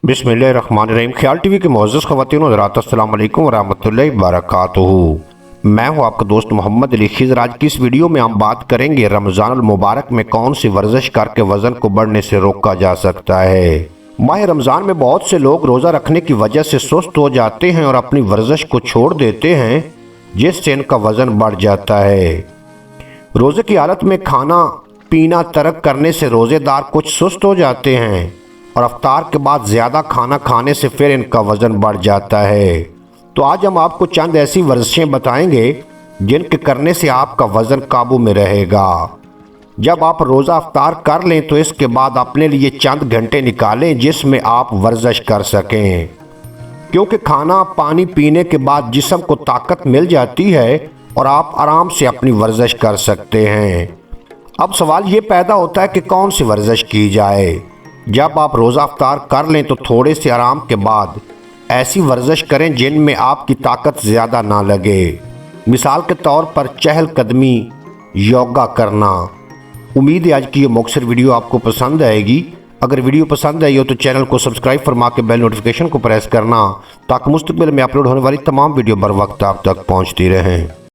बिस्मिल्लाहिर्रहमानिर्रहीम। ख्याल टीवी के मुअज़्ज़ज़ ख़वातीन और हज़रात, अस्सलाम वालेकुम वरहमतुल्लाहि वबरकातुहू। मैं हूं आपका दोस्त मोहम्मद अली खिज़र। आज की इस वीडियो में हम बात करेंगे रमज़ानुल मुबारक में कौन सी वर्जिश करके वज़न को बढ़ने से रोका जा सकता है। माह रमज़ान में बहुत से लोग रोज़ा रखने की वजह से सुस्त हो जाते हैं और अपनी वर्जिश को छोड़ देते हैं, जिससे इनका वज़न बढ़ जाता है। रोज़े की हालत में खाना पीना तर्क करने से रोज़ेदार कुछ सुस्त हो जाते हैं और अफ्तार के बाद ज़्यादा खाना खाने से फिर इनका वज़न बढ़ जाता है। तो आज हम आपको चंद ऐसी वर्जिशें बताएंगे जिनके करने से आपका वज़न काबू में रहेगा। जब आप रोज़ा अफ्तार कर लें तो इसके बाद अपने लिए चंद घंटे निकालें जिसमें आप वर्जिश कर सकें, क्योंकि खाना पानी पीने के बाद जिस्म को ताकत मिल जाती है और आप आराम से अपनी वर्जिश कर सकते हैं। अब सवाल ये पैदा होता है कि कौन सी वर्जिश की जाए। जब आप रोज़ा अफ्तार कर लें तो थोड़े से आराम के बाद ऐसी वर्जिश करें जिनमें आपकी ताकत ज़्यादा ना लगे। मिसाल के तौर पर चहलकदमी, योगा करना। उम्मीद है आज की ये मुख्तसर वीडियो आपको पसंद आएगी। अगर वीडियो पसंद आई हो तो चैनल को सब्सक्राइब फरमा के बेल नोटिफिकेशन को प्रेस करना, ताकि मुस्तकबिल में अपलोड होने वाली तमाम वीडियो बर वक्त आप तक पहुँचती रहें।